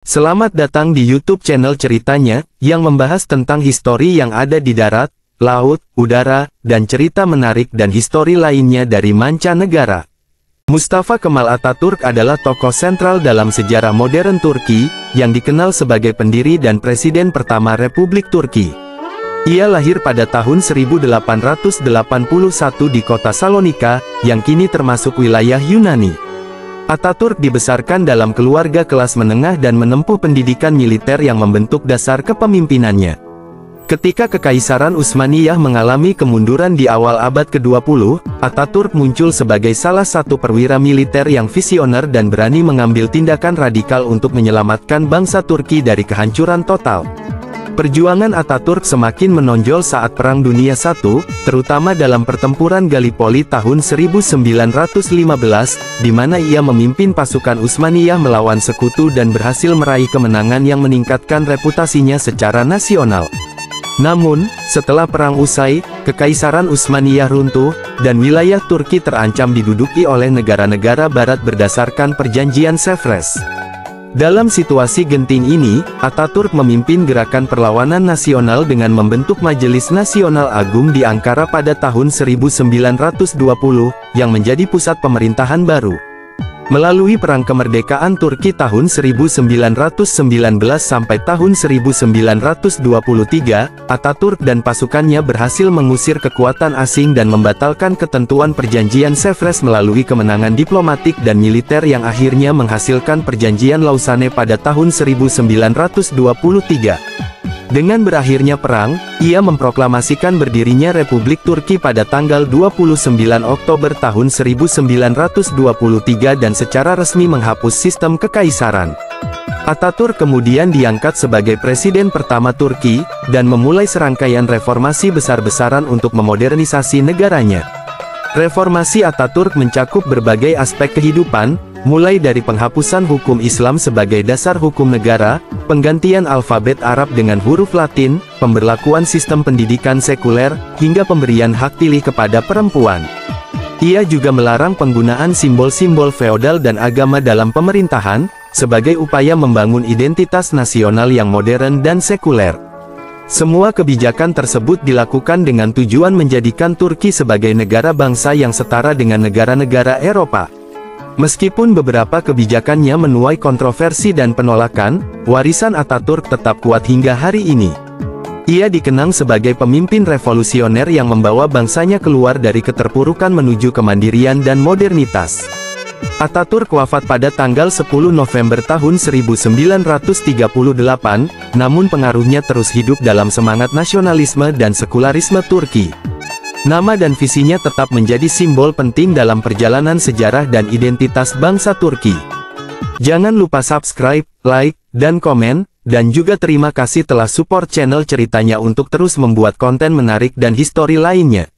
Selamat datang di YouTube channel Ceritanya, yang membahas tentang histori yang ada di darat, laut, udara, dan cerita menarik dan histori lainnya dari mancanegara. Mustafa Kemal Atatürk adalah tokoh sentral dalam sejarah modern Turki, yang dikenal sebagai pendiri dan presiden pertama Republik Turki. Ia lahir pada tahun 1881 di kota Salonika, yang kini termasuk wilayah Yunani. Atatürk dibesarkan dalam keluarga kelas menengah dan menempuh pendidikan militer yang membentuk dasar kepemimpinannya. Ketika Kekaisaran Utsmaniyah mengalami kemunduran di awal abad ke-20, Atatürk muncul sebagai salah satu perwira militer yang visioner dan berani mengambil tindakan radikal untuk menyelamatkan bangsa Turki dari kehancuran total. Perjuangan Atatürk semakin menonjol saat Perang Dunia I, terutama dalam pertempuran Gallipoli tahun 1915, di mana ia memimpin pasukan Utsmaniyah melawan sekutu dan berhasil meraih kemenangan yang meningkatkan reputasinya secara nasional. Namun, setelah perang usai, Kekaisaran Utsmaniyah runtuh, dan wilayah Turki terancam diduduki oleh negara-negara barat berdasarkan perjanjian Sevres. Dalam situasi genting ini, Atatürk memimpin gerakan perlawanan nasional dengan membentuk Majelis Nasional Agung di Ankara pada tahun 1920, yang menjadi pusat pemerintahan baru. Melalui Perang Kemerdekaan Turki tahun 1919 sampai tahun 1923, Atatürk dan pasukannya berhasil mengusir kekuatan asing dan membatalkan ketentuan perjanjian Sevres melalui kemenangan diplomatik dan militer yang akhirnya menghasilkan perjanjian Lausanne pada tahun 1923. Dengan berakhirnya perang, ia memproklamasikan berdirinya Republik Turki pada tanggal 29 Oktober tahun 1923 dan secara resmi menghapus sistem kekaisaran. Atatürk kemudian diangkat sebagai presiden pertama Turki, dan memulai serangkaian reformasi besar-besaran untuk memodernisasi negaranya. Reformasi Atatürk mencakup berbagai aspek kehidupan, mulai dari penghapusan hukum Islam sebagai dasar hukum negara, penggantian alfabet Arab dengan huruf Latin, pemberlakuan sistem pendidikan sekuler, hingga pemberian hak pilih kepada perempuan. Ia juga melarang penggunaan simbol-simbol feodal dan agama dalam pemerintahan, sebagai upaya membangun identitas nasional yang modern dan sekuler. Semua kebijakan tersebut dilakukan dengan tujuan menjadikan Turki sebagai negara bangsa yang setara dengan negara-negara Eropa. Meskipun beberapa kebijakannya menuai kontroversi dan penolakan, warisan Atatürk tetap kuat hingga hari ini. Ia dikenang sebagai pemimpin revolusioner yang membawa bangsanya keluar dari keterpurukan menuju kemandirian dan modernitas. Atatürk wafat pada tanggal 10 November tahun 1938, namun pengaruhnya terus hidup dalam semangat nasionalisme dan sekularisme Turki. Nama dan visinya tetap menjadi simbol penting dalam perjalanan sejarah dan identitas bangsa Turki. Jangan lupa subscribe, like, dan komen, dan juga terima kasih telah support channel Ceritanya untuk terus membuat konten menarik dan histori lainnya.